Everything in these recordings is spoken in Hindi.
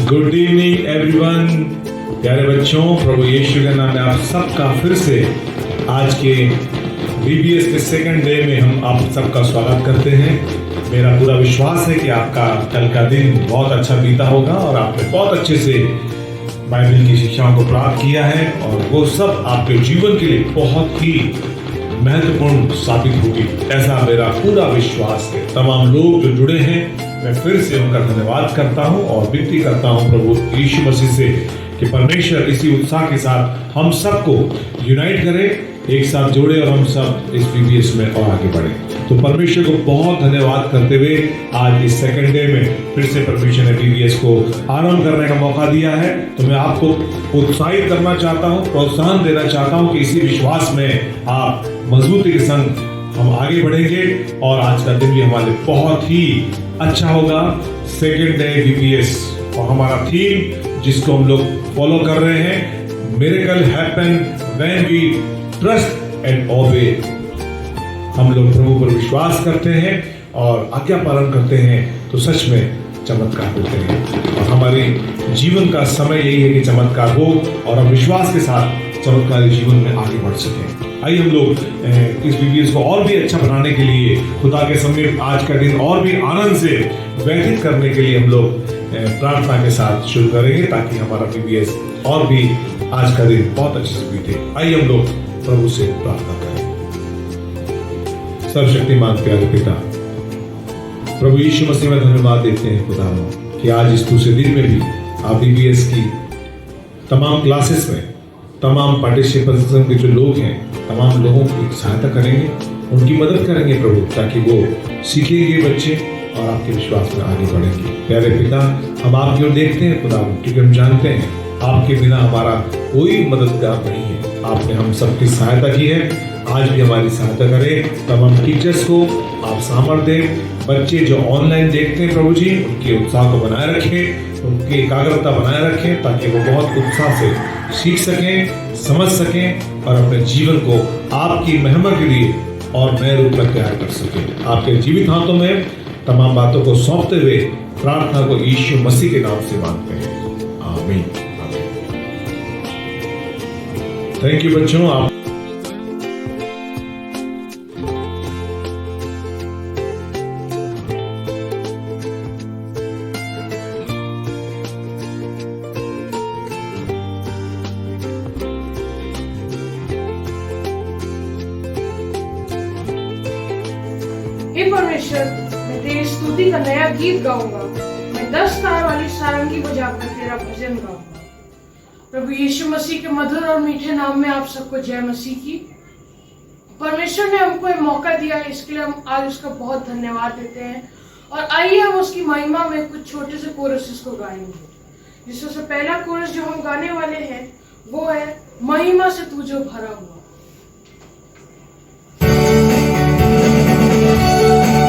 Good evening everyone. प्यारे बच्चों, प्रभु यीशु के नाम में आप सबका फिर से आज के VBS के सेकंड डे में हम आप सबका स्वागत करते हैं। मेरा पूरा विश्वास है कि आपका कल का दिन बहुत अच्छा बीता होगा और आपने बहुत अच्छे से बाइबल की शिक्षाओं को प्राप्त किया है और वो सब आपके जीवन के लिए बहुत ही महत्वपूर्ण साबित होगी, ऐसा मेरा पूरा विश्वास है। तमाम लोग जो जुड़े हैं, मैं फिर से उनका धन्यवाद करता हूं और विनती करता हूं प्रभु यीशु मसीह से कि परमेश्वर इसी उत्साह के साथ हम सबको यूनाइट करे, एक साथ जोड़े और हम सब इस VBS में और आगे बढ़े। तो परमेश्वर को बहुत धन्यवाद करते हुए आज इस सेकंड डे में फिर से परमेश्वर ने VBS को आरंभ करने का मौका दिया है। तो मैं आपको उत्साहित करना चाहता हूँ, प्रोत्साहन देना चाहता हूँ कि इसी विश्वास में आप मजबूती के संग हम आगे बढ़ेंगे और आज का दिन भी हमारे बहुत ही अच्छा होगा। सेकंड डे VBS और हमारा थीम जिसको हम लोग फॉलो कर रहे हैं, miracle happen when we trust and obey. हम लोग प्रभु पर विश्वास करते हैं और आज्ञा पालन करते हैं तो सच में चमत्कार होते हैं और हमारे जीवन का समय यही है कि चमत्कार हो और हम विश्वास के साथ चमत्कारी जीवन में आगे बढ़ सकें। आइए हम लोग इस VBS को और भी अच्छा बनाने के लिए, खुदा के सामने आज का दिन और भी आनंद से व्यतीत करने के लिए हम लोग प्रार्थना के साथ शुरू करेंगे ताकि हमारा VBS और भी आज का दिन बहुत अच्छे से बीते। आइए हम लोग प्रभु से प्रार्थना करें। सर्वशक्तिमान प्यारे पिता, प्रभु यीशु मसीह में धन्यवाद देते हैं खुदा कि आज इस दूसरे दिन में भी आप VBS की तमाम क्लासेस में तमाम पार्टिसिपेंट्स के जो लोग हैं, तमाम लोगों की सहायता करेंगे, उनकी मदद करेंगे प्रभु, ताकि वो सीखेंगे बच्चे और आपके विश्वास में आगे बढ़ेंगे। प्यारे पिता, हम आपकी ओर देखते हैं खुदा, क्योंकि हम जानते हैं आपके बिना हमारा कोई मददगार नहीं है। आपने हम सबकी सहायता की है, आज भी हमारी सहायता करें। तमाम टीचर्स को आप सामर्थ्य दें, बच्चे जो ऑनलाइन देखते हैं प्रभु जी, उनके उत्साह को बनाए रखें, उनकी एकाग्रता बनाए रखें ताकि वो बहुत उत्साह से सीख सकें, समझ सकें और अपने जीवन को आपकी महिमा के लिए और नए रूप में तैयार कर सकें। आपके जीवित हाथों में तमाम बातों को सौंपते हुए प्रार्थना को यीशु मसीह के नाम से मांगते हैं, आमीन। थैंक यू बच्चों। आप परमेश्वर, मैं तेरी स्तुति का नया गीत गाऊंगा। मैं 10 तार वाली सारंगी बजाकर तेरा भजन गाऊंगा। प्रभु यीशु मसीह के मधुर और मीठे नाम में आप सबको जय मसीह की। परमेश्वर ने हमको एक मौका दिया, इसके लिए हम आज उसका बहुत धन्यवाद देते हैं। और आइए हम उसकी महिमा में कुछ छोटे से कोरसेस को गाएंगे। जिसमें से पहला कोरस जो हम गाने वाले हैं वो है महिमा से तू जो भरा हुआ। Hallelujah.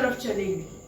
तरफ चलेंगे।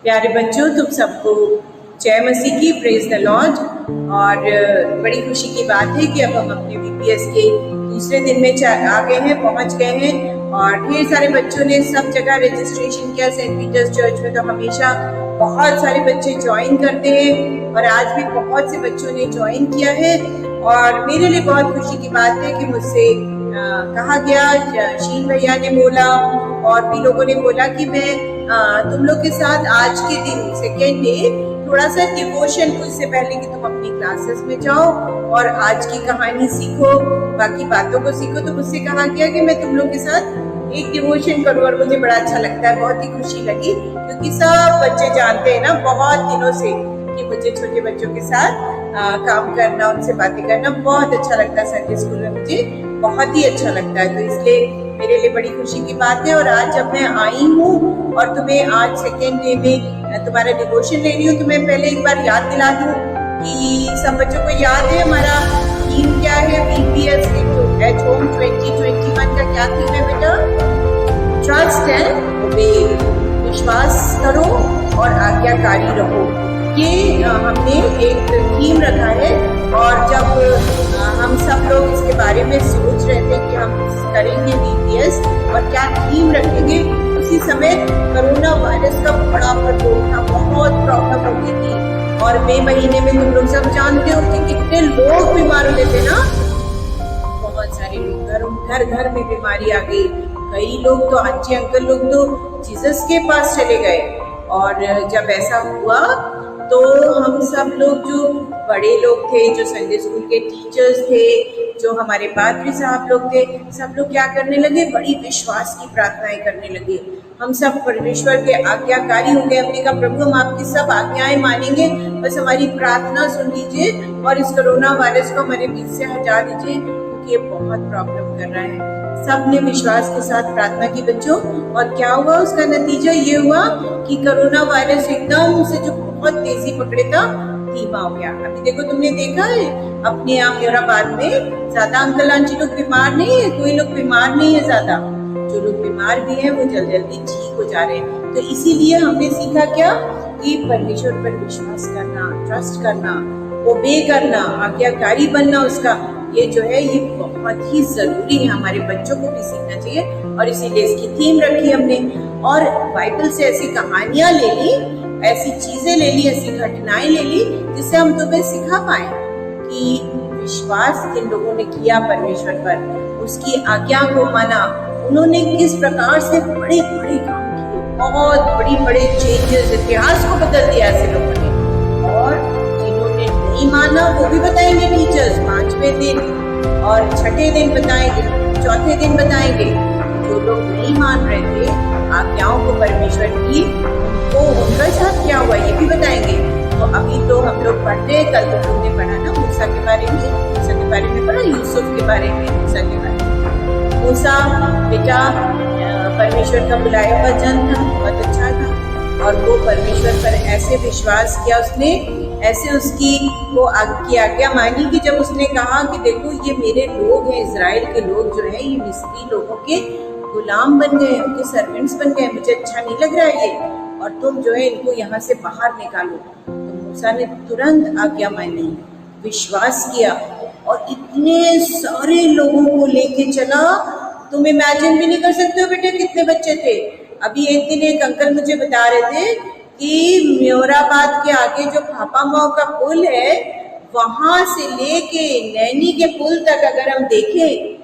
प्यारे बच्चों, तुम सबको जय मसीह की, प्रेज द लॉर्ड। और बड़ी खुशी की बात है कि अब हम अपने VPS के दूसरे दिन में आ गए हैं, पहुंच गए हैं। और ढेर सारे बच्चों ने सब जगह रजिस्ट्रेशन किया। सेंट पीटर्स चर्च में तो हमेशा बहुत सारे बच्चे ज्वाइन करते हैं और आज भी बहुत से बच्चों ने ज्वाइन किया है। और मेरे लिए बहुत खुशी की बात है कि मुझसे कहा गया, शीन भैया ने बोला और भी लोगों ने बोला कि मैं तुम लोग के साथ आज के दिन सेकेंड डे थोड़ा सा डिवोशन, उससे पहले कि तुम अपनी क्लासेस में जाओ और आज की कहानी सीखो, बाकी बातों को सीखो, तो मुझसे कहा गया कि मैं तुम लोग के साथ एक डिवोशन करूं। और मुझे बड़ा अच्छा लगता है, बहुत ही खुशी लगी, क्योंकि सब बच्चे जानते हैं ना बहुत दिनों से कि मुझे छोटे बच्चों के साथ काम करना, उनसे बातें करना बहुत अच्छा लगता है। संडे स्कूल में मुझे बहुत ही अच्छा लगता है, तो इसलिए मेरे लिए बड़ी खुशी की बात है। और आज जब मैं आई हूँ और तुम्हें आज सेकेंड डे में तुम्हारा डिवोशन ले रही हूँ, तो मैं पहले एक बार याद दिला दूँ कि सब बच्चों को याद है हमारा थीम क्या है। VPS एट होम 2021 का क्या थीम है बेटा? ट्रस्ट एंड ओबे, विश्वास करो और आज्ञाकारी रहो। ये हमने एक थीम रखा है। और जब हम सब लोग इसके बारे में सोच रहे थे कि हम करेंगे VPS और क्या थीम रखेंगे, उसी समय कोरोना वायरस का बड़ा प्रकोप था, बहुत प्रॉब्लम होती थी। और मई महीने में तुम लोग सब जानते हो कि कितने लोग बीमार होते थे ना, बहुत सारे लोग, घर घर में बीमारी आ गई। कई लोग तो आंटी अंकल लोग तो जीसस के पास चले गए। और जब ऐसा हुआ तो हम सब लोग, जो बड़े लोग थे, जो संडे स्कूल के टीचर्स थे, जो हमारे पादरी साहब लोग थे, सब लोग क्या करने लगे? बड़ी विश्वास की प्रार्थनाएं करने लगे। हम सब परमेश्वर के आज्ञाकारी हो गए। हमने कहा प्रभु हम आपकी सब आज्ञाएं मानेंगे, बस हमारी प्रार्थना सुन लीजिए और इस कोरोना वायरस को हमारे बीच से हटा दीजिए, क्योंकि ये बहुत प्रॉब्लम कर रहा है। सबने विश्वास के साथ प्रार्थना की बच्चों, और क्या हुआ, उसका नतीजा ये हुआ कि कोरोना वायरस एकदम से जो बहुत तेजी पकड़े था धीमा हो गया। अभी देखो, तुमने देखा है अपने यहाँ औरंगाबाद में ज्यादा अंकल आंटी लोग बीमार नहीं है, कोई लोग बीमार नहीं है ज्यादा। जो लोग बीमार भी हैं वो जल्दी जल्दी ठीक हो जा रहे हैं। तो इसीलिए हमने सीखा क्या कि परमेश्वर पर विश्वास करना, ट्रस्ट करना, ओबे करना, आज्ञाकारी बनना उसका, ये जो है ये बहुत ही जरूरी है। हमारे बच्चों को भी सीखना चाहिए और इसीलिए इसकी थीम रखी हमने। और बाइबल से ऐसी कहानियां ले ली, ऐसी चीजें ले ली, ऐसी घटनाएं ले ली जिससे हम तुम्हें सिखा पाए कि विश्वास जिन लोगों ने किया परमेश्वर पर, उसकी आज्ञा को माना, उन्होंने किस प्रकार से बड़े बड़े काम किए, बहुत बड़े चेंजेस, इतिहास को बदल दिया ऐसे लोगों ने। और जिन्होंने नहीं माना वो भी बताएंगे टीचर्स 5वें दिन, और 6ठे दिन बताएंगे, 4थे दिन बताएंगे। जो लोग नहीं मान रहे थे आज्ञाओं को परमेश्वर की, तो उनका साथ क्या हुआ ये भी बताएंगे। तो अभी तो हम लोग पढ़ते हैं, कल तो तुमने पढ़ा ना मूसा के बारे में, मूसा के बारे में पढ़ा, यूसुफ के बारे में, मूसा के बारे में। मूसा बेटा परमेश्वर का बुलाया हुआ जन था, बहुत अच्छा था, और वो परमेश्वर पर ऐसे विश्वास किया उसने, ऐसे उसकी वो आज्ञा मानी कि जब उसने कहा कि देखो ये मेरे लोग हैं, इजराइल के लोग जो है ये मिस्री लोगों के गुलाम बन गए, उनके सर्वेंट्स बन गए, मुझे अच्छा नहीं लग रहा है ये, और तुम जो है इनको यहाँ से बाहर निकालो। तो मूसा ने तुरंत आज्ञा मानी, विश्वास किया, और इतने सारे लोगों को लेके चला, तुम इमेजिन भी नहीं कर सकते हो बेटे कितने बच्चे थे। अभी एक दिन एक अंकल मुझे बता रहे थे कि म्योराबाद के आगे जो फापामाओ का पुल है, वहां से लेके नैनी के पुल तक अगर हम देखें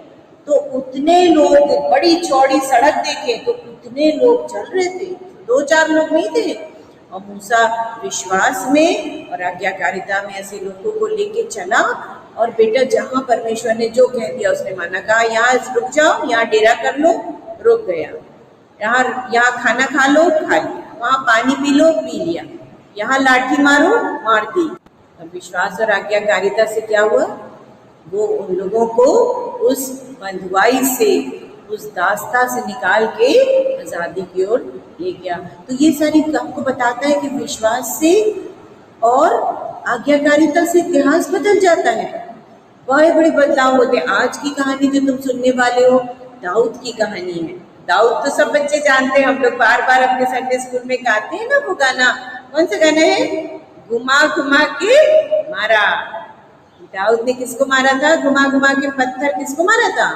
तो उतने लोग, बड़ी चौड़ी सड़क देखें तो उतने लोग चल रहे थे, 2-4 लोग नहीं थे। और मूसा विश्वास में और आज्ञाकारिता में ऐसे लोगों को लेके चला, और बेटा जहाँ परमेश्वर ने जो कह दिया उसने माना। कहा यहाँ रुक जाओ, यहाँ डेरा कर लो, रुक गया। यहाँ खाना खा लो, खा लिया। वहाँ पानी पी लो, पी लिया। यहाँ लाठी मारो, मार दी। और विश्वास और आज्ञाकारिता से क्या हुआ, वो उन लोगों को उस बंधुआई से, उस दास्ता से निकाल के आजादी की ओर ले गया। तो ये सारी आपको बताता है कि विश्वास से और आज्ञाकारिता से इतिहास बदल जाता है, बड़े बड़े बदलाव होते हैं। आज की कहानी जो तुम सुनने वाले हो दाऊद की कहानी है। दाऊद तो सब बच्चे जानते हैं, हम लोग बार बार अपने संडे स्कूल में गाते हैं ना वो गाना। कौन सा गाना है? घुमा घुमा के मारा। दाऊद ने किसको मारा था? घुमा घुमा के पत्थर किसको मारा था?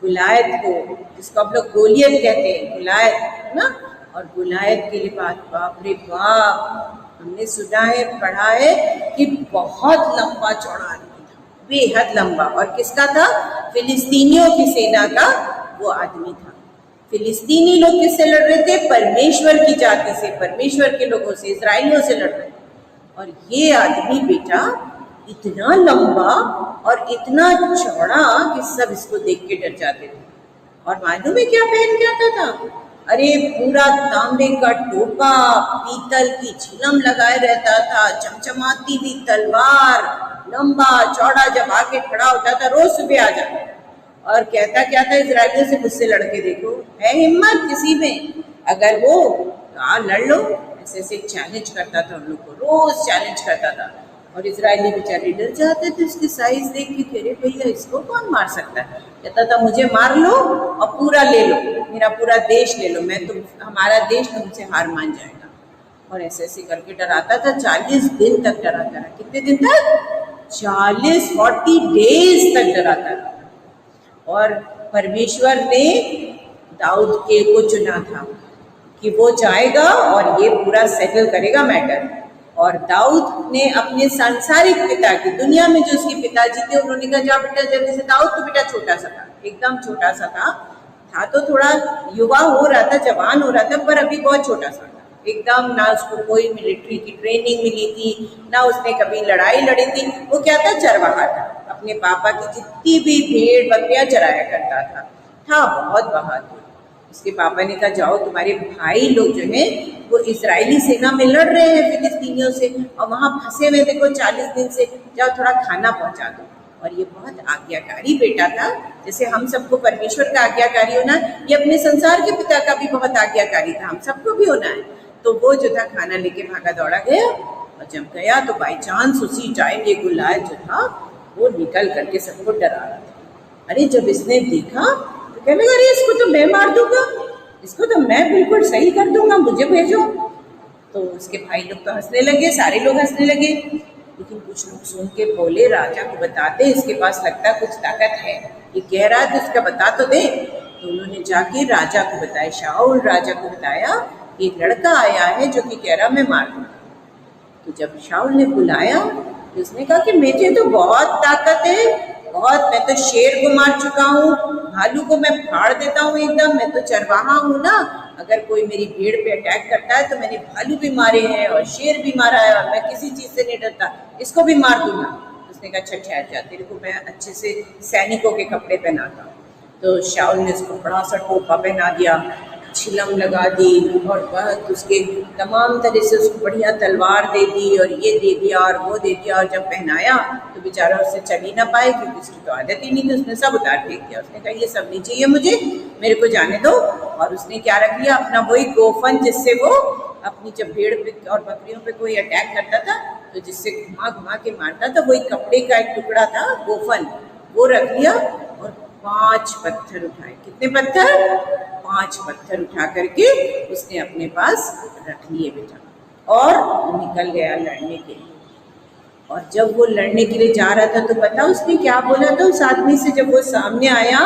गुलायत को, जिसको आप लोग गोलियत कहते हैं, गुलायत है ना। और गुलायत के लिए बाप रे बाप, हमने सुना है, पढ़ा है कि बहुत लंबा चौड़ा आदमी था, बेहद लंबा। और किसका था? फिलिस्तीनियों की सेना का वो आदमी था। फिलिस्तीनी लोग किससे लड़ रहे थे? परमेश्वर की जाति से, परमेश्वर के लोगों से, इजराइलियों से लड़ रहे थे। और ये आदमी बेटा इतना लंबा और इतना चौड़ा कि सब इसको देख के डर जाते थे। और मालूम है क्या पहन के आता था? अरे पूरा तांबे का टोपा, पीतल की झिलम लगाए रहता था, चमचमाती हुई तलवार, लंबा चौड़ा, जब आके खड़ा होता था रोज सुबह आ जाता और कहता क्या था? इजराइलियों से मुझसे लड़के देखो, है हिम्मत किसी में? अगर वो लड़ लो, ऐसे ऐसे चैलेंज करता था उन लोग को, रोज चैलेंज करता था। और इजरायली बेचारे डर जाते थे उसकी साइज देख के, अरे भैया इसको कौन मार सकता है? कहता था मुझे मार लो और पूरा ले लो, मेरा पूरा देश ले लो, मैं तुम, हमारा देश तुमसे हार मान जाएगा। और ऐसे ऐसे करके डराता था। 40 दिन तक डराता रहा। कितने दिन तक? 40 डेज तक डराता रहा। और परमेश्वर ने दाऊद के को चुना था कि वो जाएगा और ये पूरा सेटल करेगा मैटर। और दाऊद ने अपने सांसारिक पिता की, दुनिया में जो उसके पिताजी थे, उन्होंने कहा जा बेटा जल्दी से। दाऊद तो बेटा छोटा सा था, एकदम छोटा सा था तो थोड़ा युवा हो रहा था, जवान हो रहा था, पर अभी बहुत छोटा सा था एकदम। ना उसको कोई मिलिट्री की ट्रेनिंग मिली थी, ना उसने कभी लड़ाई लड़ी थी। वो क्या था? चरवाहा था। अपने पापा की जितनी भी भेड़ बकरियां चराया करता था बहुत बहादुर। उसके पापा ने कहा जाओ तुम्हारे भाई लोग जो है वो इजरायली सेना में लड़ रहे हैं फिलिस्तीनियों से और वहाँ फंसे हुए देखो 40 दिन से, जाओ थोड़ा खाना पहुँचा दो। और ये बहुत आज्ञाकारी बेटा था, जैसे हम सबको परमेश्वर का आज्ञाकारी होना, ये अपने संसार के पिता का भी बहुत आज्ञाकारी था, हम सबको भी होना है। तो वो जो था खाना लेके भागा दौड़ा गया और जब गया तो बाई चांस उसी टाइम ये गुलायत जो था वो निकल करके सबको डरा रहा था। अरे जब इसने देखा तो कहने लगा अरे इसको तो मैं मार दूंगा, इसको तो मैं बिल्कुल सही कर दूंगा, मुझे भेजो। तो उसके भाई लोग तो हंसने लगे, सारे लोग हंसने लगे, लेकिन कुछ लोग सुन के बोले राजा को बताते, इसके पास लगता कुछ ताकत है, ये कह रहा है तो इसका बता तो दे। तो उन्होंने जाके राजा को बताया, शाऊल राजा को बताया कि एक लड़का आया है जो कि कह रहा मैं मार दूंगा। तो जब शाऊल ने बुलाया तो उसने कहा कि मुझे तो बहुत ताकत है, बहुत, मैं तो शेर को मार चुका हूँ, भालू को मैं फाड़ देता हूँ एकदम, मैं तो चरवाहा हूँ ना, अगर कोई मेरी भीड़ पे अटैक करता है तो मैंने भालू भी मारे हैं और शेर भी मारा है और मैं किसी चीज़ से नहीं डरता, इसको भी मार दूंगा। उसने कहा अच्छा ठहर जा, तेरे को मैं अच्छे से सैनिकों के कपड़े पहनाता हूँ। तो शाऊल ने उसको बड़ा सा टोपा पहना दिया, छिलम लगा दी और बहुत उसके तमाम तरह से उसको बढ़िया तलवार दे दी और ये दे दिया और वो दे दिया। और जब पहनाया तो बेचारा उससे चल ही ना पाए क्योंकि उसकी तो आदत ही नहीं थी, उसने सब उतार फेंक दिया। उसने कहा ये सब नहीं चाहिए मुझे, मेरे को जाने दो। और उसने क्या रख लिया, अपना वही गोफन जिससे वो अपनी जब भेड़ पे और बकरियों पे कोई अटैक करता था तो जिससे घुमा घुमा के मारता था, वही कपड़े का एक टुकड़ा था गोफन, वो रख लिया और 5 पत्थर उठाए। कितने पत्थर? 5 पत्थर उठा करके उसने अपने पास रख लिए बेटा और निकल गया लड़ने के लिए। और जब वो लड़ने के लिए जा रहा था तो पता उसने क्या बोला था उस आदमी से, जब वो सामने आया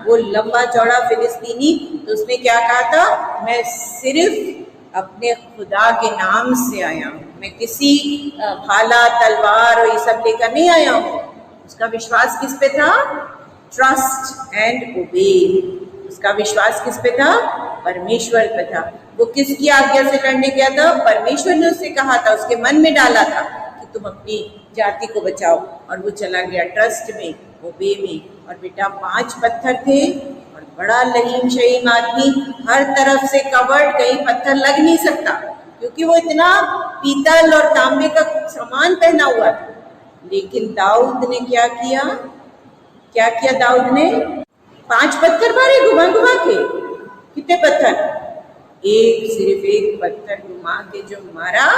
वो लंबा चौड़ा फिलिस्तीनी, तो उसने क्या कहा था, मैं सिर्फ अपने खुदा के नाम से आया हूँ, मैं किसी भाला तलवार और ये सब लेकर नहीं आया हूँ। उसका विश्वास किस पे था? ट्रस्ट एंड ओबे। उसका विश्वास किस पे था? परमेश्वर पे था। वो किसकी आज्ञा से लड़ने गया था? परमेश्वर ने उससे कहा था, उसके मन में डाला था कि तुम अपनी जाति को बचाओ, और वो चला गया ट्रस्ट में, ओबे में। और बेटा 5 पत्थर थे और बड़ा लहीम शहीम आदमी, हर तरफ से कवर्ड, कहीं पत्थर लग नहीं सकता क्योंकि वो इतना पीतल और तांबे का सामान पहना हुआ था। लेकिन दाऊद ने क्या किया? क्या किया दाऊद ने? 5 पत्थर मारे घुमा घुमा के। कितने पत्थर? सिर्फ एक पत्थर घुमा के जो मारा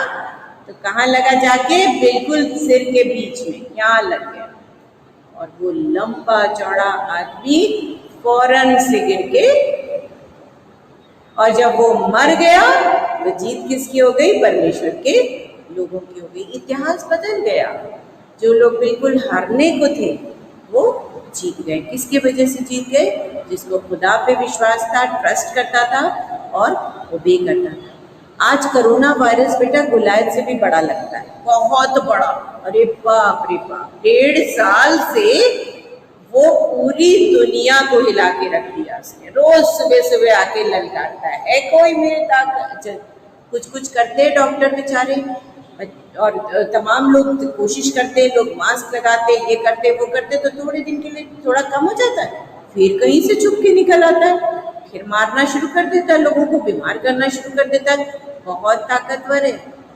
तो कहाँ लगा जाके? बिल्कुल सिर के बीच में, यहाँ लग गया। और वो लंबा चौड़ा आदमी फौरन से गिर के, और जब वो मर गया तो जीत किसकी हो गई? परमेश्वर के लोगों की हो गई। इतिहास बदल गया। जो लोग बिल्कुल हारने को थे वो जीत गए। किसकी वजह से जीत गए? जिसको खुदा पे विश्वास था, ट्रस्ट करता था और ओबे करता था। आज कोरोना वायरस बेटा गुलायत से भी बड़ा लगता है, बहुत बड़ा। अरे बाप रे बाप, 1.5 साल से वो पूरी दुनिया को हिला के रख दिया उसने। रोज सुबह सुबह आके ललकारता है कोई मेरे ताकत, कुछ करते हैं डॉक्टर बेचारे और तमाम लोग कोशिश करते, लोग मास्क लगाते, ये करते वो करते, तो थोड़े दिन के लिए थोड़ा कम हो जाता है, फिर कहीं से छुप के निकल आता है, फिर मारना शुरू कर देता है, लोगों को बीमार करना शुरू कर देता है। बहुत ताकतवर है,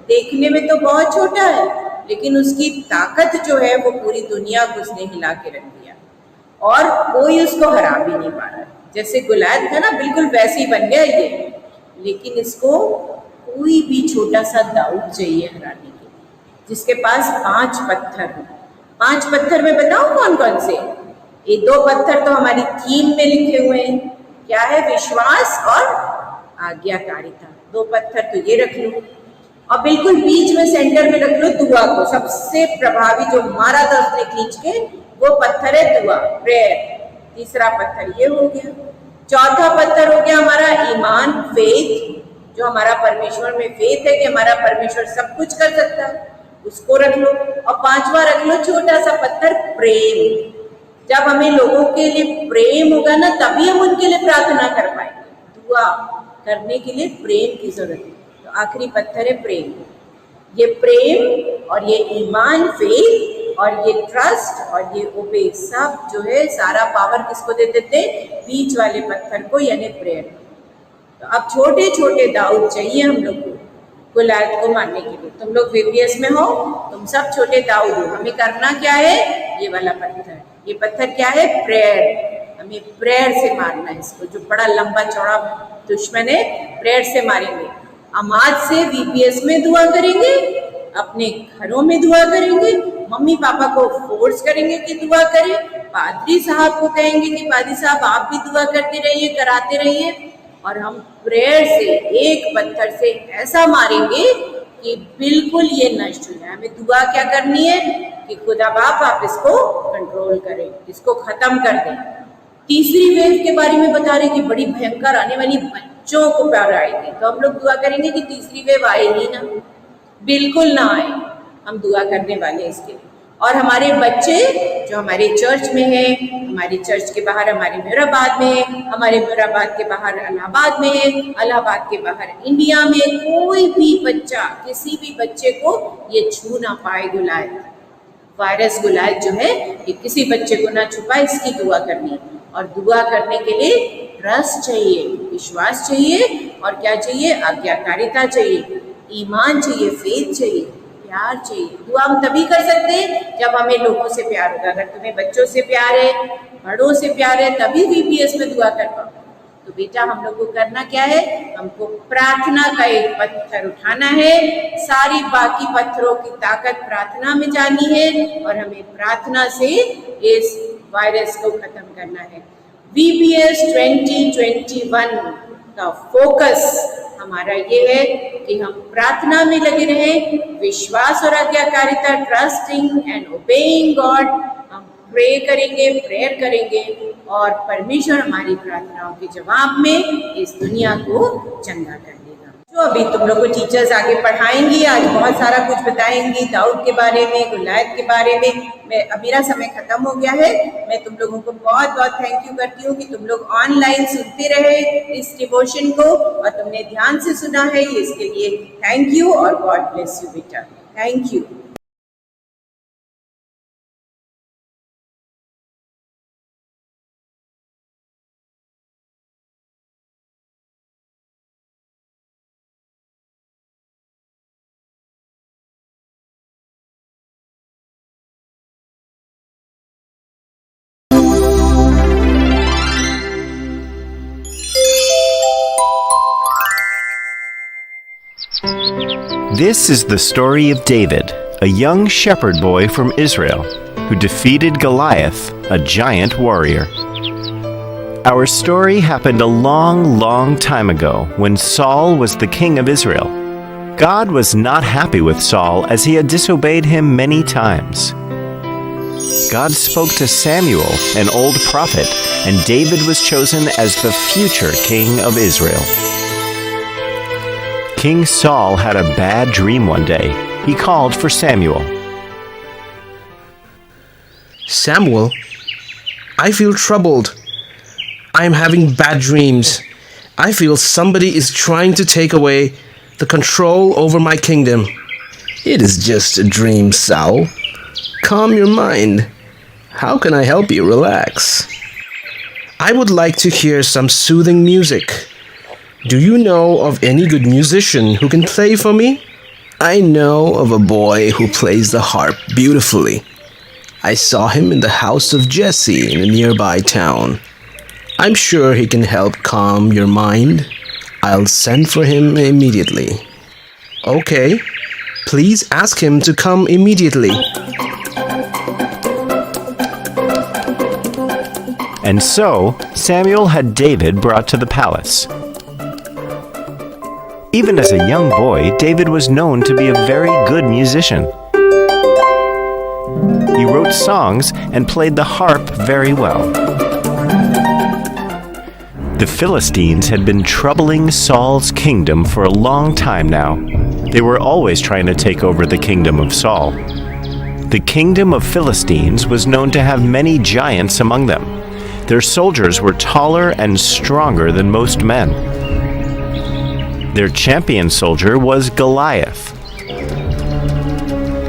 देखने में तो बहुत छोटा है, लेकिन उसकी ताकत जो है वो पूरी दुनिया को उसने हिला के रख दिया और कोई उसको हरा भी नहीं पा रहा। जैसे गुलायत था ना, बिल्कुल वैसे ही बन गया ये। लेकिन इसको कोई भी छोटा सा दाऊद चाहिए हराने के लिए, जिसके पास 5 पत्थर हो। 5 पत्थर में बताऊं कौन कौन से? ये 2 पत्थर तो हमारी थीम में लिखे हुए हैं, क्या है? विश्वास और आज्ञाकारिता। 2 पत्थर तो ये रख लो और बिल्कुल बीच में सेंटर में रख लो दुआ को। सबसे प्रभावी जो मारा था उसने खींच के, वो पत्थर है दुआ, प्रेयर। तीसरा पत्थर ये हो गया। चौथा पत्थर हो गया हमारा ईमान, फेथ, जो हमारा परमेश्वर में फेथ है कि हमारा परमेश्वर सब कुछ कर सकता है, उसको रख लो। और 5वां रख लो छोटा सा पत्थर, प्रेम। जब हमें लोगों के लिए प्रेम होगा ना, तभी हम उनके लिए प्रार्थना कर पाएंगे। दुआ करने के लिए प्रेम की जरूरत है, तो आखिरी पत्थर है प्रेम। ये प्रेम और ये ईमान, फेथ और ये ट्रस्ट और ये ओबे, सब जो है सारा पावर किसको दे देते? बीच वाले पत्थर को, यानी प्रेयर। तो अब छोटे छोटे दाऊद चाहिए हम लोग को गोलियत को मारने के लिए। तुम लोग VPS में हो, तुम सब छोटे दाऊद हो। हमें करना क्या है? ये वाला पत्थर, ये पत्थर क्या है? प्रेयर। हमें प्रेयर से मारना है इसको, जो बड़ा लंबा चौड़ा दुश्मन है, प्रेयर से मारेंगे। हम आज से VPS में दुआ करेंगे, अपने घरों में दुआ करेंगे, मम्मी पापा को फोर्स करेंगे कि दुआ करें, पादरी साहब को कहेंगे कि पादरी साहब आप भी दुआ करते रहिए, कराते रहिए, और हम प्रेयर से एक पत्थर से ऐसा मारेंगे कि बिल्कुल ये नष्ट हो जाए। हमें दुआ क्या करनी है कि खुदा बाप आप इसको कंट्रोल करें, इसको खत्म कर दें। तीसरी वेव के बारे में बता रहे कि बड़ी भयंकर आने वाली, बच्चों को प्यार आएगी, तो हम लोग दुआ करेंगे कि तीसरी वेव आए ही ना, बिल्कुल ना आए। हम दुआ करने वाले हैं इसके लिए। और हमारे बच्चे जो हमारे चर्च में हैं, हमारे चर्च के बाहर हमारे मुराबाद में है, हमारे मुराबाद के बाहर इलाहाबाद में है, इलाहाबाद के बाहर इंडिया में, कोई भी बच्चा, किसी भी बच्चे को ये छू ना पाए गुलायत, वायरस गुलायत जो है ये किसी बच्चे को ना छुपाए, इसकी दुआ करनी है। और दुआ करने के लिए ट्रस्ट चाहिए, विश्वास चाहिए, और क्या चाहिए? आज्ञाकारिता चाहिए, ईमान चाहिए, फेथ चाहिए, प्यार चाहिए। दुआ हम तभी कर सकते हैं जब हमें लोगों से प्यार होगा। अगर तुम्हें बच्चों से प्यार है, बड़ों से प्यार है, तभी VPS में दुआ कर पाओ। तो बेटा हम लोग को करना क्या है? हमको प्रार्थना का एक पत्थर उठाना है, सारी बाकी पत्थरों की ताकत प्रार्थना में जानी है, और हमें प्रार्थना से इस वायरस को खत्म करना है। VPS 2021 का फोकस हमारा ये है कि हम प्रार्थना में लगे रहें, विश्वास और आज्ञाकारिता, ट्रस्टिंग एंड ओबेइंग गॉड। हम प्रेयर करेंगे और परमेश्वर हमारी प्रार्थनाओं के जवाब में इस दुनिया को चंगा कर देगा। जो अभी तुम लोग को टीचर्स आगे पढ़ाएंगी, आज बहुत सारा कुछ बताएंगी दाऊद के बारे में, गुलायत के बारे में। मेरा समय खत्म हो गया है। मैं तुम लोगों को बहुत बहुत थैंक यू करती हूँ कि तुम लोग ऑनलाइन सुनते रहे इस डिवोशन को, और तुमने ध्यान से सुना है, इसके लिए थैंक यू, और गॉड ब्लेस यू बेटा। Thank you. This is the story of David, a young shepherd boy from Israel who defeated Goliath, a giant warrior. Our story happened a long, long time ago when Saul was the king of Israel. God was not happy with Saul as he had disobeyed him many times. God spoke to Samuel, an old prophet, and David was chosen as the future king of Israel. King Saul had a bad dream one day. He called for Samuel. Samuel, I feel troubled. I am having bad dreams. I feel somebody is trying to take away the control over my kingdom. It is just a dream, Saul. Calm your mind. How can I help you relax? I would like to hear some soothing music. Do you know of any good musician who can play for me? I know of a boy who plays the harp beautifully. I saw him in the house of Jesse in a nearby town. I'm sure he can help calm your mind. I'll send for him immediately. Okay, please ask him to come immediately. And so, Samuel had David brought to the palace. Even as a young boy, David was known to be a very good musician. He wrote songs and played the harp very well. The Philistines had been troubling Saul's kingdom for a long time now. They were always trying to take over the kingdom of Saul. The kingdom of Philistines was known to have many giants among them. Their soldiers were taller and stronger than most men. Their champion soldier was Goliath.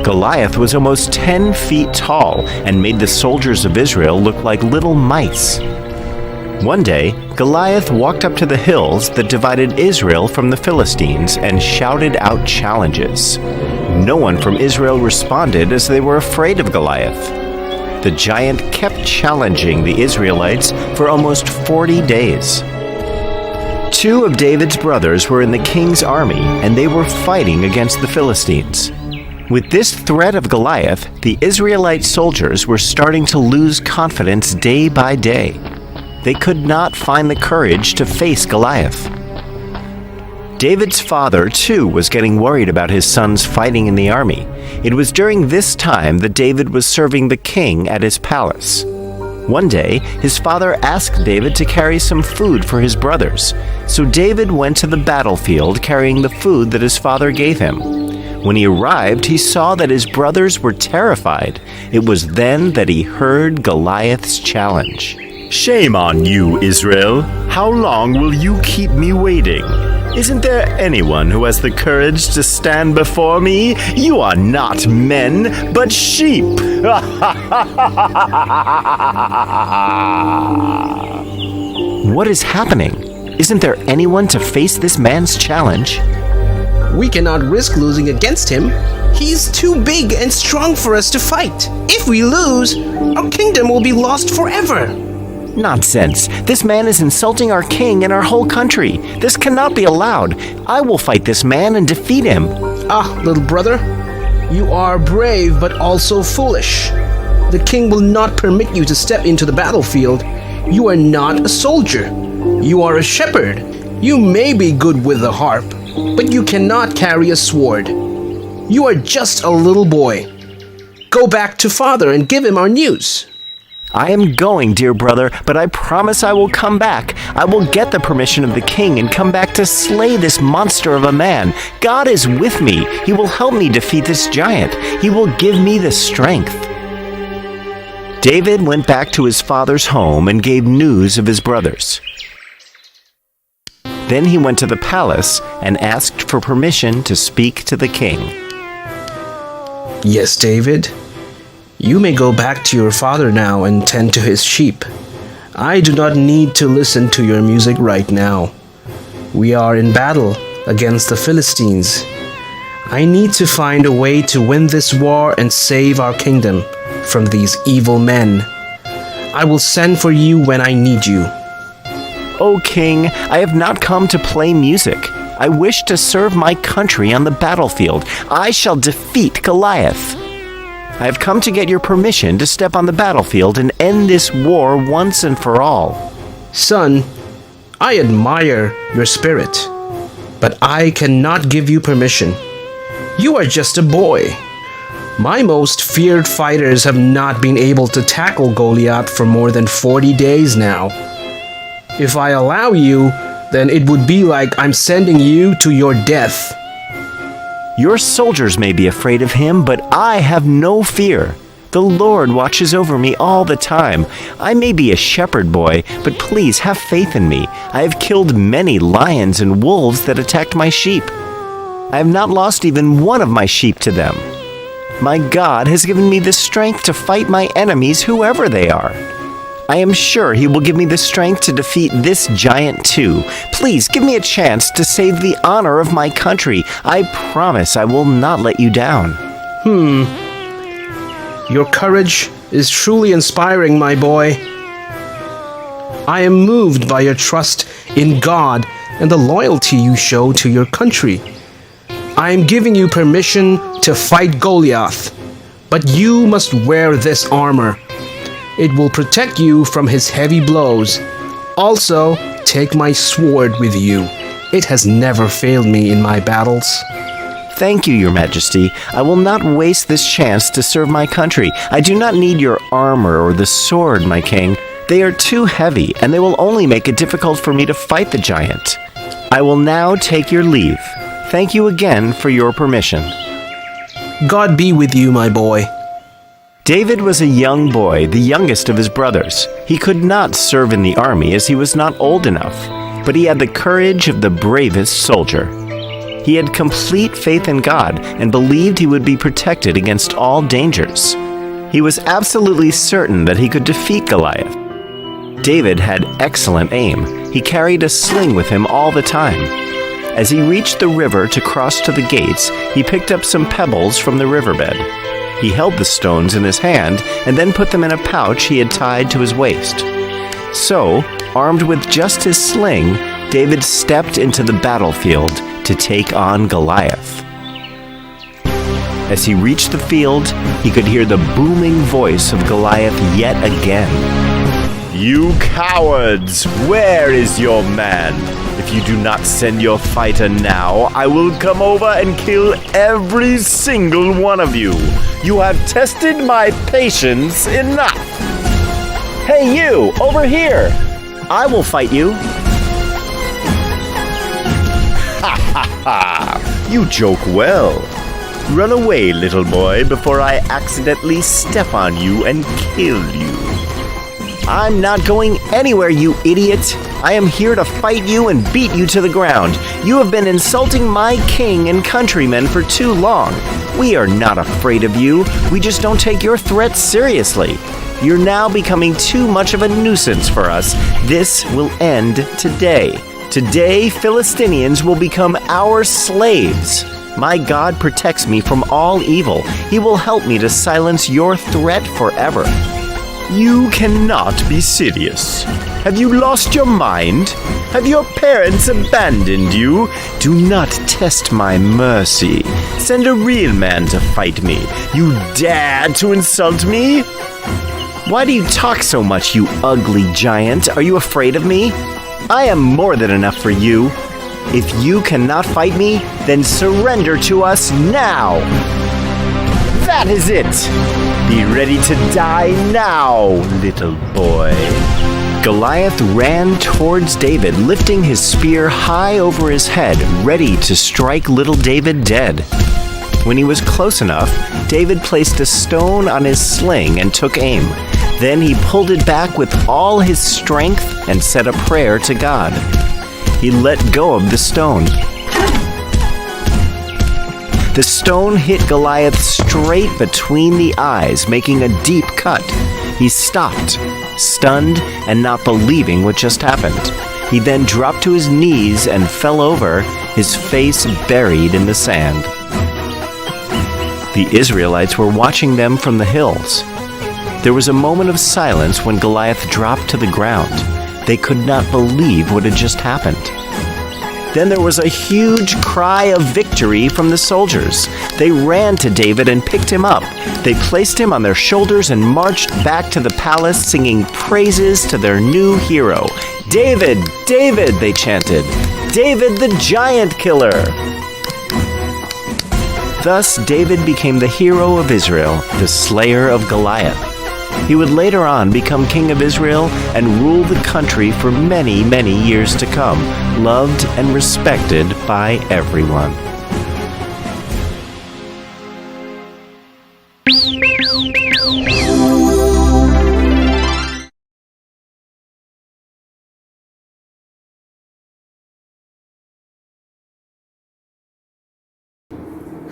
Goliath was almost 10 feet tall and made the soldiers of Israel look like little mice. One day, Goliath walked up to the hills that divided Israel from the Philistines and shouted out challenges. No one from Israel responded as they were afraid of Goliath. The giant kept challenging the Israelites for almost 40 days. 2 of David's brothers were in the king's army, and they were fighting against the Philistines. With this threat of Goliath, the Israelite soldiers were starting to lose confidence day by day. They could not find the courage to face Goliath. David's father, too, was getting worried about his sons fighting in the army. It was during this time that David was serving the king at his palace. One day, his father asked David to carry some food for his brothers, so David went to the battlefield carrying the food that his father gave him. When he arrived, he saw that his brothers were terrified. It was then that he heard Goliath's challenge. "Shame on you, Israel! How long will you keep me waiting? Isn't there anyone who has the courage to stand before me? You are not men, but sheep!" What is happening? Isn't there anyone to face this man's challenge? We cannot risk losing against him. He's too big and strong for us to fight. If we lose, our kingdom will be lost forever. Nonsense. This man is insulting our king and our whole country. This cannot be allowed. I will fight this man and defeat him. Ah, little brother, you are brave but also foolish. The king will not permit you to step into the battlefield. You are not a soldier. You are a shepherd. You may be good with the harp, but you cannot carry a sword. You are just a little boy. Go back to father and give him our news. I am going, dear brother, but I promise I will come back. I will get the permission of the king and come back to slay this monster of a man. God is with me. He will help me defeat this giant. He will give me the strength. David went back to his father's home and gave news of his brothers. Then he went to the palace and asked for permission to speak to the king. Yes, David. You may go back to your father now and tend to his sheep. I do not need to listen to your music right now. We are in battle against the Philistines. I need to find a way to win this war and save our kingdom from these evil men. I will send for you when I need you. O king, I have not come to play music. I wish to serve my country on the battlefield. I shall defeat Goliath. I have come to get your permission to step on the battlefield and end this war once and for all. Son, I admire your spirit, but I cannot give you permission. You are just a boy. My most feared fighters have not been able to tackle Goliath for more than 40 days now. If I allow you, then it would be like I'm sending you to your death. Your soldiers may be afraid of him, but I have no fear. The Lord watches over me all the time. I may be a shepherd boy, but please have faith in me. I have killed many lions and wolves that attacked my sheep. I have not lost even one of my sheep to them. My God has given me the strength to fight my enemies, whoever they are. I am sure he will give me the strength to defeat this giant too. Please give me a chance to save the honor of my country. I promise I will not let you down. Your courage is truly inspiring, my boy. I am moved by your trust in God and the loyalty you show to your country. I am giving you permission to fight Goliath, but you must wear this armor. It will protect you from his heavy blows. Also, take my sword with you. It has never failed me in my battles. Thank you, Your Majesty. I will not waste this chance to serve my country. I do not need your armor or the sword, my king. They are too heavy, and they will only make it difficult for me to fight the giant. I will now take your leave. Thank you again for your permission. God be with you, my boy. David was a young boy, the youngest of his brothers. He could not serve in the army as he was not old enough, but he had the courage of the bravest soldier. He had complete faith in God and believed he would be protected against all dangers. He was absolutely certain that he could defeat Goliath. David had excellent aim. He carried a sling with him all the time. As he reached the river to cross to the gates, he picked up some pebbles from the riverbed. He held the stones in his hand and then put them in a pouch he had tied to his waist. So, armed with just his sling, David stepped into the battlefield to take on Goliath. As he reached the field, he could hear the booming voice of Goliath yet again. "You cowards! Where is your man? If you do not send your fighter now, I will come over and kill every single one of you. You have tested my patience enough. Hey you, over here! I will fight you." "Ha ha ha! You joke well. Run away, little boy, before I accidentally step on you and kill you." "I'm not going anywhere, you idiot. I am here to fight you and beat you to the ground. You have been insulting my king and countrymen for too long. We are not afraid of you. We just don't take your threats seriously. You're now becoming too much of a nuisance for us. This will end today. Today, Philistinians will become our slaves. My God protects me from all evil. He will help me to silence your threat forever." "You cannot be serious. Have you lost your mind? Have your parents abandoned you? Do not test my mercy. Send a real man to fight me. You dare to insult me? Why do you talk so much, you ugly giant? Are you afraid of me? I am more than enough for you. If you cannot fight me, then surrender to us now. That is it. Be ready to die now, little boy." Goliath ran towards David, lifting his spear high over his head, ready to strike little David dead. When he was close enough, David placed a stone on his sling and took aim. Then he pulled it back with all his strength and said a prayer to God. He let go of the stone. The stone hit Goliath straight between the eyes, making a deep cut. He stopped, stunned and not believing what just happened. He then dropped to his knees and fell over, his face buried in the sand. The Israelites were watching them from the hills. There was a moment of silence when Goliath dropped to the ground. They could not believe what had just happened. Then there was a huge cry of victory from the soldiers. They ran to David and picked him up. They placed him on their shoulders and marched back to the palace, singing praises to their new hero. "David, David," they chanted. "David the giant killer." Thus, David became the hero of Israel, the slayer of Goliath. He would later on become king of Israel and rule the country for many, many years to come, loved and respected by everyone.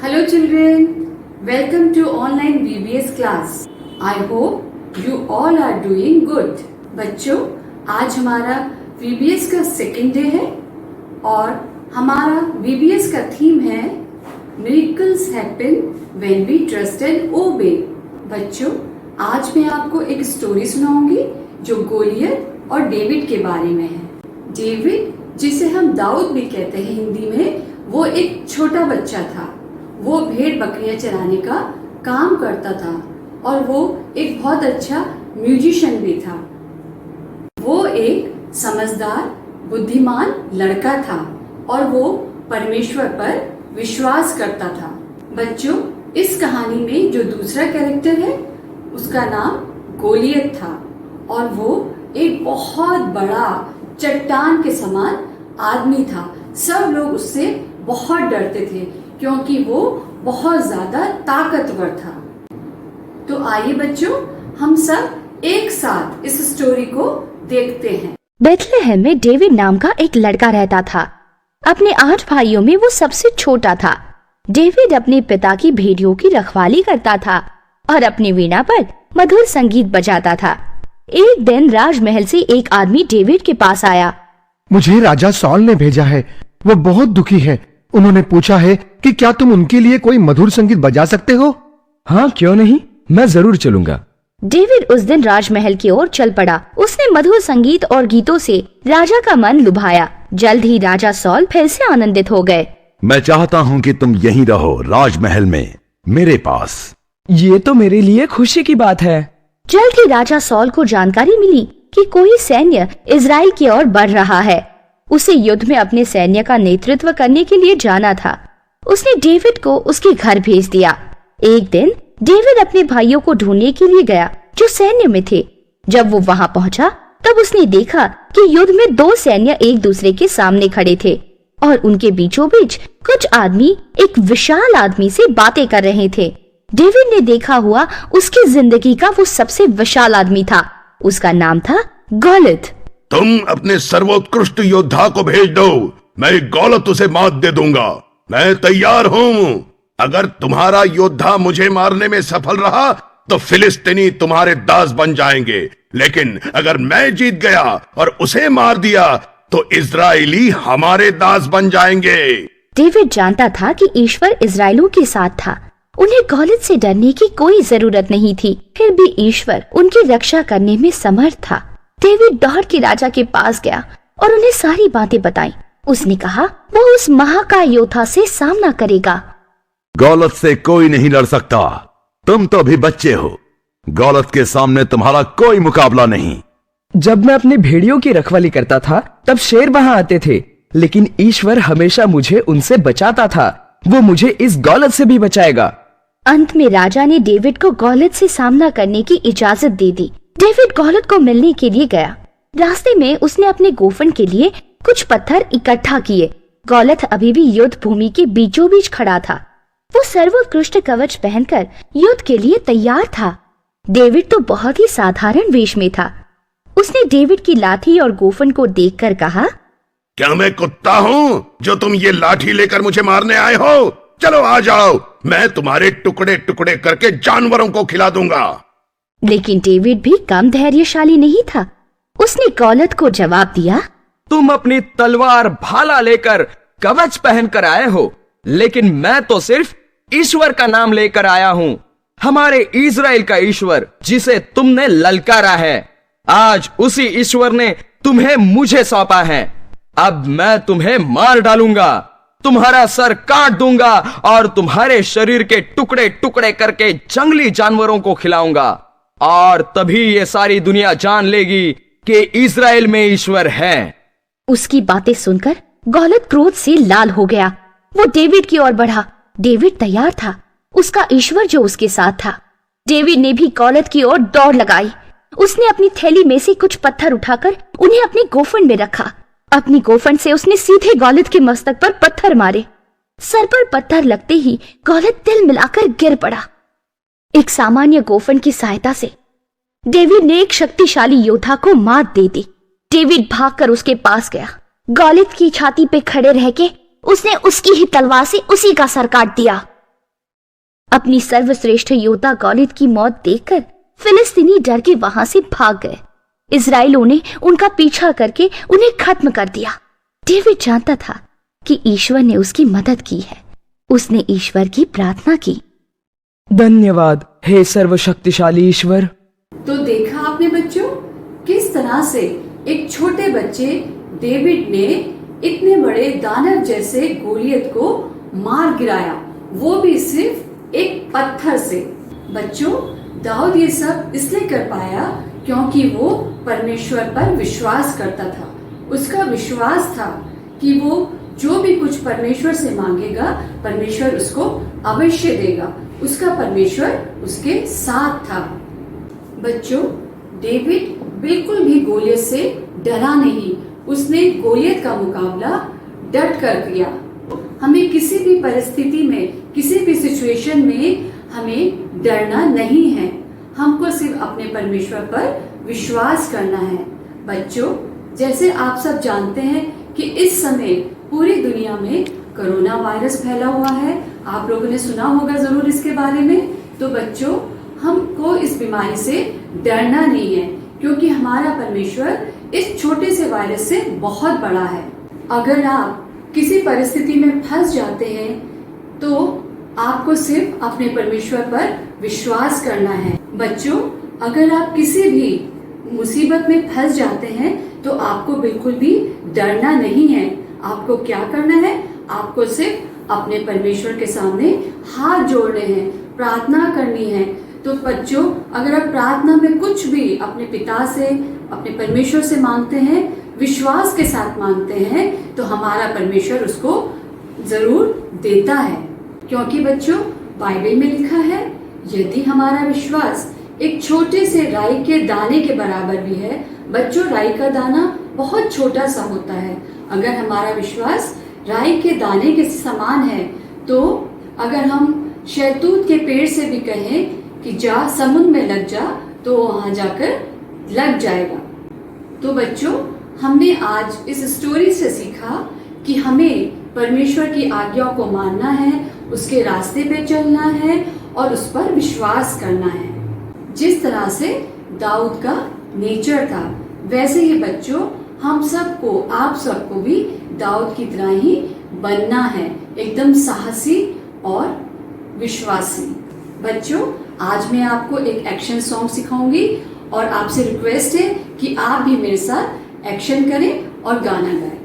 Hello children, welcome to online VBS class. I hope you all are doing good. बच्चों, आज हमारा VBS का सेकेंड डे है और हमारा VBS का थीम है Miracles happen when we trust and obey. बच्चों, आज मैं आपको एक स्टोरी सुनाऊंगी जो गोलियत और डेविड के बारे में है। डेविड, जिसे हम दाऊद भी कहते हैं हिंदी में, वो एक छोटा बच्चा था। वो भेड़ बकरियां चराने का काम करता था और वो एक बहुत अच्छा म्यूजिशियन भी था। वो एक समझदार, बुद्धिमान लड़का था और वो परमेश्वर पर विश्वास करता था। बच्चों, इस कहानी में जो दूसरा कैरेक्टर है उसका नाम गोलियत था और वो एक बहुत बड़ा चट्टान के समान आदमी था। सब लोग उससे बहुत डरते थे क्योंकि वो बहुत ज्यादा ताकतवर था। तो आइए बच्चों, हम सब एक साथ इस स्टोरी को देखते हैं। बेथलेहम में डेविड नाम का एक लड़का रहता था। अपने 8 भाइयों में वो सबसे छोटा था। डेविड अपने पिता की भेड़ियों की रखवाली करता था और अपनी वीणा पर मधुर संगीत बजाता था। एक दिन राजमहल से एक आदमी डेविड के पास आया मुझे राजा सॉल ने भेजा है। वो बहुत दुखी है। उन्होंने पूछा है कि क्या तुम उनके लिए कोई मधुर संगीत बजा सकते हो? हाँ, क्यों नहीं, मैं जरूर चलूंगा। डेविड उस दिन राजमहल की ओर चल पड़ा। उसने मधुर संगीत और गीतों से राजा का मन लुभाया। जल्द ही राजा सॉल फिर से आनंदित हो गए। मैं चाहता हूँ कि तुम यहीं रहो, राजमहल में, मेरे पास। ये तो मेरे लिए खुशी की बात है। जल्द ही राजा सॉल को जानकारी मिली कि कोई सैन्य इजराइल की ओर बढ़ रहा है। उसे युद्ध में अपने सैन्य का नेतृत्व करने के लिए जाना था। उसने डेविड को उसके घर भेज दिया। एक दिन डेविड अपने भाइयों को ढूंढने के लिए गया जो सैन्य में थे। जब वो वहां पहुंचा तब उसने देखा कि युद्ध में दो सैन्य एक दूसरे के सामने खड़े थे और उनके बीचों बीच कुछ आदमी एक विशाल आदमी से बातें कर रहे थे। डेविड ने देखा हुआ उसकी जिंदगी का वो सबसे विशाल आदमी था। उसका नाम था गोलियत। तुम अपने सर्वोत्कृष्ट योद्धा को भेज दो, मैं गौलत उसे मात दे दूंगा। मैं तैयार हूँ। अगर तुम्हारा योद्धा मुझे मारने में सफल रहा तो फिलिस्तीनी तुम्हारे दास बन जाएंगे, लेकिन अगर मैं जीत गया और उसे मार दिया तो इजरायली हमारे दास बन जाएंगे। डेविड जानता था कि ईश्वर इजराइलों के साथ था। उन्हें गोलियत से डरने की कोई जरूरत नहीं थी। फिर भी ईश्वर उनकी रक्षा करने में समर्थ था। डेविड दौड़ के राजा के पास गया और उन्हें सारी बातें बताई। उसने कहा वो उस महाकाय योद्धा से सामना करेगा। गौलत से कोई नहीं लड़ सकता। तुम तो अभी बच्चे हो। गौलत के सामने तुम्हारा कोई मुकाबला नहीं। जब मैं अपनी भेड़ियों की रखवाली करता था तब शेर वहां आते थे, लेकिन ईश्वर हमेशा मुझे उनसे बचाता था। वो मुझे इस गौलत से भी बचाएगा। अंत में राजा ने डेविड को गोलियत से सामना करने की इजाजत दे दी। डेविड गोलियत को मिलने के लिए गया। रास्ते में उसने अपने गोफन के लिए कुछ पत्थर इकट्ठा किए। गोलियत अभी भी युद्ध भूमि के बीचों बीच खड़ा था। वो सर्वोत्कृष्ट कवच पहनकर युद्ध के लिए तैयार था। डेविड तो बहुत ही साधारण वेश में था। उसने डेविड की लाठी और गोफन को देखकर कहा, क्या मैं कुत्ता हूँ जो तुम ये लाठी लेकर मुझे मारने आए हो? चलो आ जाओ, मैं तुम्हारे टुकड़े टुकड़े करके जानवरों को खिला दूंगा। लेकिन डेविड भी कम धैर्यशाली नहीं था। उसने गोलियत को जवाब दिया, तुम अपनी तलवार भाला लेकर कवच पहनकर आए हो, लेकिन मैं तो सिर्फ ईश्वर का नाम लेकर आया हूँ, हमारे इजराइल का ईश्वर जिसे तुमने ललकारा है। आज उसी ईश्वर ने तुम्हें मुझे सौंपा है। अब मैं तुम्हें मार डालूंगा, तुम्हारा सर काट दूंगा और तुम्हारे शरीर के टुकड़े टुकड़े करके जंगली जानवरों को खिलाऊंगा, और तभी ये सारी दुनिया जान लेगी कि इजराइल में ईश्वर है। उसकी बातें सुनकर गोलियत क्रोध से लाल हो गया। वो डेविड की ओर बढ़ा। डेविड तैयार था, उसका ईश्वर जो उसके साथ था। डेविड ने भी गोलियत की ओर दौड़ लगाई। उसने अपनी थैली में से कुछ पत्थर उठाकर उन्हें अपने गोफन में रखा। अपनी गोफन से उसने सीधे गोलियत के मस्तक पर पत्थर मारे। सर पर पत्थर लगते ही गोलियत तिल मिलाकर गिर पड़ा। एक सामान्य गोफन की सहायता से डेविड ने एक शक्तिशाली योद्धा को मात दे दी। डेविड भागकर उसके पास गया। गोलियत की छाती पे खड़े रह के उसने उसकी ही तलवार से उसी का सर काट दिया। अपनी सर्वश्रेष्ठ योद्धा गोलियत की मौत देखकर फिलिस्तीनी डर के वहां से भाग गए। इजराइलों ने उनका पीछा करके उन्हें खत्म कर दिया। डेविड जानता था कि ईश्वर ने उसकी मदद की है। उसने ईश्वर की प्रार्थना की, धन्यवाद हे सर्वशक्तिशाली ईश्वर। तो देखा आपने बच्चों, किस तरह से एक छोटे बच्चे डेविड ने इतने बड़े दानव जैसे गोलियत को मार गिराया, वो भी सिर्फ एक पत्थर से। बच्चों, दाऊद ये सब इसलिए कर पाया क्योंकि वो परमेश्वर पर विश्वास करता था। उसका विश्वास था कि वो जो भी कुछ परमेश्वर से मांगेगा, परमेश्वर उसको अवश्य देगा। उसका परमेश्वर उसके साथ था। बच्चों, डेविड बिल्कुल भी गोलियत से डरा नहीं। उसने गोलियत का मुकाबला डट कर किया। हमें किसी भी परिस्थिति में, किसी भी सिचुएशन में हमें डरना नहीं है। हमको सिर्फ अपने परमेश्वर पर विश्वास करना है। बच्चों, जैसे आप सब जानते हैं कि इस समय पूरी दुनिया में कोरोना वायरस फैला हुआ है। आप लोगों ने सुना होगा जरूर इसके बारे में। तो बच्चों, हमको इस बीमारी से डरना नहीं है, क्योंकि हमारा परमेश्वर इस छोटे से वायरस से बहुत बड़ा है। अगर आप किसी परिस्थिति में फंस जाते हैं तो आपको सिर्फ अपने परमेश्वर पर विश्वास करना है। बच्चों, अगर आप किसी भी मुसीबत में फंस जाते हैं तो आपको बिल्कुल भी डरना नहीं है। आपको क्या करना है? आपको सिर्फ अपने परमेश्वर के सामने हाथ जोड़ने हैं, प्रार्थना करनी है। तो बच्चों, अगर आप प्रार्थना में कुछ भी अपने पिता से, अपने परमेश्वर से मांगते हैं, विश्वास के साथ मांगते हैं, तो हमारा परमेश्वर उसको जरूर देता है। क्योंकि बच्चों, बाइबल में लिखा है, यदि हमारा विश्वास एक छोटे से राई के दाने के बराबर भी है। बच्चों, राई का दाना बहुत छोटा सा होता है। अगर हमारा विश्वास राई के दाने के समान है, तो अगर हम शहतूत के पेड़ से भी कहें कि जा समुद्र में लग जा, तो वहां जाकर लग जाएगा। तो बच्चों, हमने आज इस स्टोरी से सीखा कि हमें परमेश्वर की आज्ञाओं को मानना है, उसके रास्ते पे चलना है और उस पर विश्वास करना है। जिस तरह से दाऊद का नेचर था, वैसे ही बच्चों हम सबको, आप सबको भी दाऊद की तरह ही बनना है, एकदम साहसी और विश्वासी। बच्चों, आज मैं आपको एक एक्शन सॉन्ग सिखाऊंगी और आपसे रिक्वेस्ट है कि आप भी मेरे साथ एक्शन करें और गाना गाएं।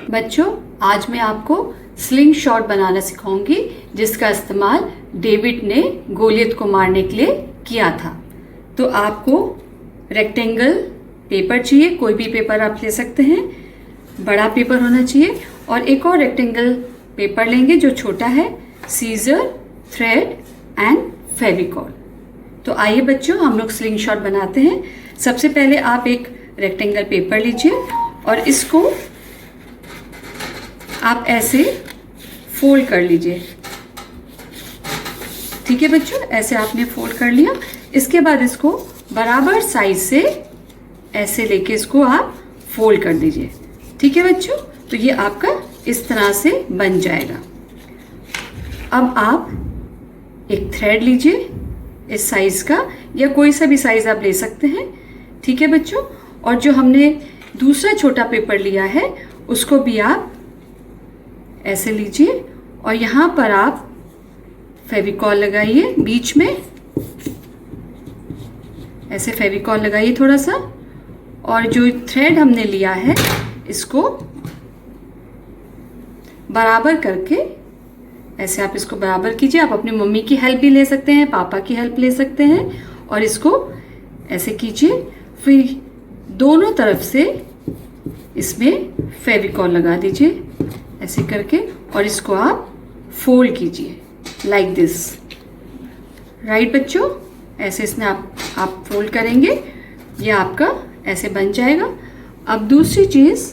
बच्चों, आज मैं आपको स्लिंग शॉट बनाना सिखाऊंगी, जिसका इस्तेमाल डेविड ने गोलियत को मारने के लिए किया था। तो आपको रेक्टेंगल पेपर चाहिए, कोई भी पेपर आप ले सकते हैं, बड़ा पेपर होना चाहिए। और एक और रेक्टेंगल पेपर लेंगे जो छोटा है, सीजर, थ्रेड एंड फेविकॉल। तो आइए बच्चों, हम लोग स्लिंग शॉट बनाते हैं। सबसे पहले आप एक रेक्टेंगल पेपर लीजिए और इसको आप ऐसे फोल्ड कर लीजिए। ठीक है बच्चों, ऐसे आपने फोल्ड कर लिया। इसके बाद इसको बराबर साइज से ऐसे लेके इसको आप फोल्ड कर दीजिए। ठीक है बच्चों, तो ये आपका इस तरह से बन जाएगा। अब आप एक थ्रेड लीजिए इस साइज का, या कोई सा भी साइज आप ले सकते हैं। ठीक है बच्चों, और जो हमने दूसरा छोटा पेपर लिया है उसको भी आप ऐसे लीजिए और यहाँ पर आप फेविकॉल लगाइए, बीच में ऐसे फेविकॉल लगाइए थोड़ा सा। और जो थ्रेड हमने लिया है इसको बराबर करके ऐसे आप इसको बराबर कीजिए। आप अपनी मम्मी की हेल्प भी ले सकते हैं, पापा की हेल्प ले सकते हैं। और इसको ऐसे कीजिए, फिर दोनों तरफ से इसमें फेविकॉल लगा दीजिए ऐसे करके, और इसको आप फोल्ड कीजिए लाइक दिस। राइट बच्चों, ऐसे इसमें आप फोल्ड करेंगे, ये आपका ऐसे बन जाएगा। अब दूसरी चीज़,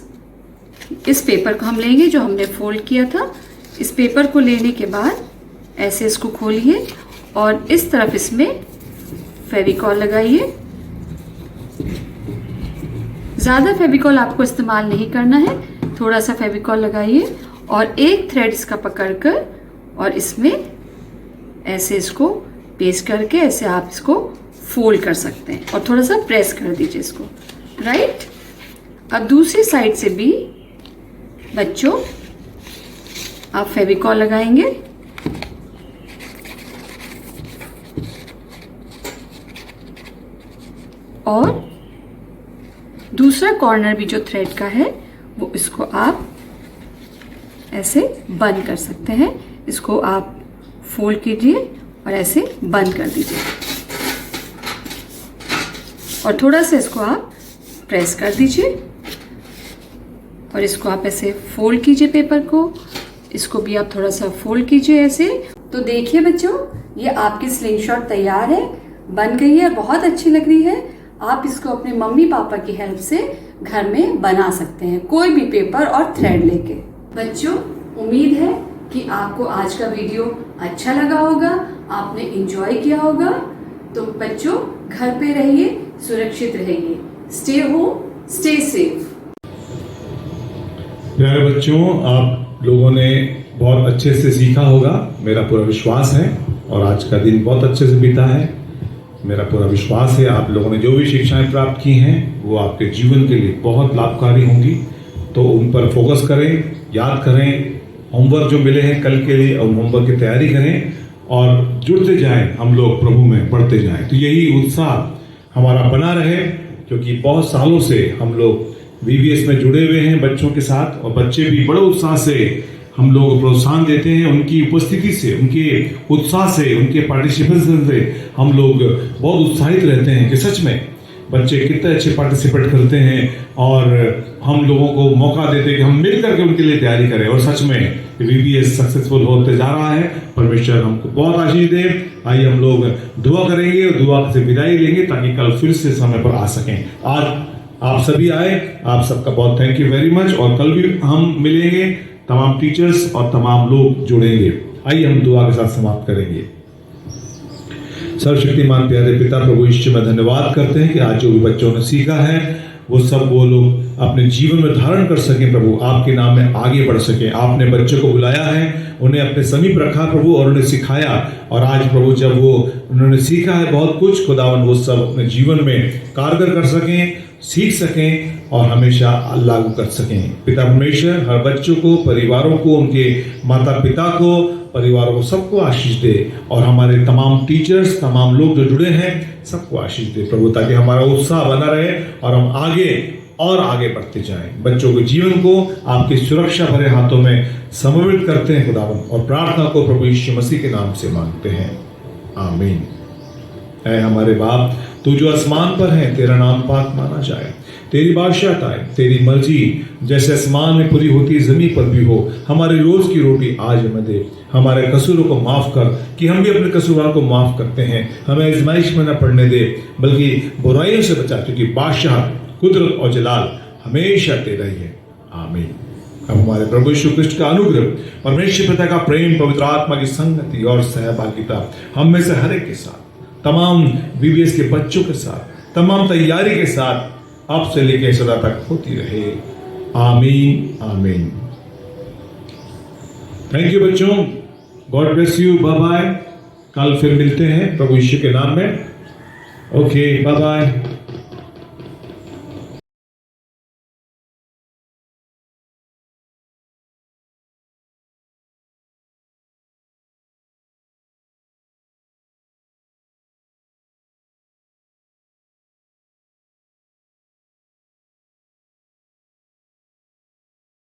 इस पेपर को हम लेंगे जो हमने फोल्ड किया था। इस पेपर को लेने के बाद ऐसे इसको खोलिए और इस तरफ इसमें फेविकॉल लगाइए। ज़्यादा फेविकॉल आपको इस्तेमाल नहीं करना है, थोड़ा सा फेविकॉल लगाइए और एक थ्रेड इसका पकड़कर और इसमें ऐसे इसको पेस्ट करके ऐसे आप इसको फोल्ड कर सकते हैं और थोड़ा सा प्रेस कर दीजिए इसको, राइट। अब दूसरी साइड से भी बच्चों आप फेविकॉल लगाएंगे और दूसरा कॉर्नर भी जो थ्रेड का है वो इसको आप ऐसे बंद कर सकते हैं। इसको आप फोल्ड कीजिए और ऐसे बंद कर दीजिए और थोड़ा सा इसको आप प्रेस कर दीजिए और इसको आप ऐसे फोल्ड कीजिए पेपर को, इसको भी आप थोड़ा सा फोल्ड कीजिए ऐसे। तो देखिए बच्चों, ये आपकी स्लिंगशॉट तैयार है, बन गई है, बहुत अच्छी लग रही है। आप इसको अपने मम्मी पापा की हेल्प से घर में बना सकते हैं, कोई भी पेपर और थ्रेड लेके। बच्चों, उम्मीद है कि आपको आज का वीडियो अच्छा लगा होगा, आपने एंजॉय किया होगा। तो बच्चों, घर पे रहिए, सुरक्षित रहिए, स्टे होम, स्टे सेफ। प्यारे बच्चों, आप लोगों ने बहुत अच्छे से सीखा होगा, मेरा पूरा विश्वास है, और आज का दिन बहुत अच्छे से बीता है। मेरा पूरा विश्वास है आप लोगों ने जो भी शिक्षाएं प्राप्त की हैं वो आपके जीवन के लिए बहुत लाभकारी होंगी। तो उन पर फोकस करें, याद करें, होमवर्क जो मिले हैं कल के लिए और होमवर्क की तैयारी करें और जुड़ते जाएं, हम लोग प्रभु में बढ़ते जाएं। तो यही उत्साह हमारा बना रहे, क्योंकि बहुत सालों से हम लोग VBS में जुड़े हुए हैं बच्चों के साथ, और बच्चे भी बड़े उत्साह से हम लोग प्रोत्साहन देते हैं। उनकी उपस्थिति से, उनके उत्साह से, उनके पार्टिसिपेशन से हम लोग बहुत उत्साहित रहते हैं कि सच में बच्चे कितने अच्छे पार्टिसिपेट करते हैं, और हम लोगों को मौका देते हैं कि हम मिल करके उनके लिए तैयारी करें। और सच में VBS सक्सेसफुल होते जा रहा है। परमेश्वर हमको बहुत आशीष दे। आइए हम लोग दुआ करेंगे और दुआ से विदाई लेंगे ताकि कल फिर से समय पर आ सकें। आज आप सभी आए, आप सबका बहुत थैंक यू वेरी मच। और कल भी हम मिलेंगे, तमाम टीचर्स और तमाम लोग जुड़ेंगे। आइए हम दुआ के साथ समाप्त करेंगे। सर्वशक्तिमान प्यारे पिता प्रभु यीशु में धन्यवाद करते हैं कि आज जो भी बच्चों ने सीखा है वो सब वो लोग अपने जीवन में धारण कर सकें प्रभु, आपके नाम में आगे बढ़ सकें। आपने बच्चों को बुलाया है, उन्हें अपने समीप रखा प्रभु और उन्हें सिखाया, और आज प्रभु जब वो उन्होंने सीखा है बहुत कुछ खुदावन, वो सब अपने जीवन में कारगर कर सकें, सीख सकें और हमेशा लागू कर सकें। पिता परमेश्वर हर बच्चों को, परिवारों को, उनके माता पिता को, परिवारों को, सबको आशीष दे, और हमारे तमाम टीचर्स, तमाम लोग जो जुड़े हैं सबको आशीष दे प्रभु, ताकि हमारा उत्साह बना रहे और हम आगे और आगे बढ़ते जाएं। बच्चों के जीवन को आपकी सुरक्षा भरे हाथों में समर्पित करते हैं खुदावन, और प्रार्थना को प्रभु यीशु मसीह के नाम से मांगते हैं, आमीन। ऐ हमारे बाप, तू जो आसमान पर है, तेरा नाम पाक माना जाए, तेरी बादशाहत आए, तेरी मर्जी जैसे आसमान में पूरी होती है जमीन पर भी हो। हमारी रोज की रोटी आज हमें दे, हमारे कसूरों को माफ कर कि हम भी अपने कसूरवारों को माफ करते हैं। हमें आजमाइश में न पड़ने दे, बल्कि बुराइयों से बचा, क्योंकि बादशाह, कुदरत और जलाल हमेशा तेरा ही है, आमीन। अब हमारे प्रभु यीशु कृष्ण का अनुग्रह, परमेश्वर पिता का प्रेम, पवित्र आत्मा की संगति और सहभागिता हम में से हर एक के साथ, तमाम VBS के बच्चों के साथ, तमाम तैयारी के साथ अब से लेकर सदा तक होती रहे, आमीन आमीन। थैंक यू बच्चों, God bless you, bye bye. कल फिर मिलते हैं प्रभु यीशु के नाम में। Okay, bye bye.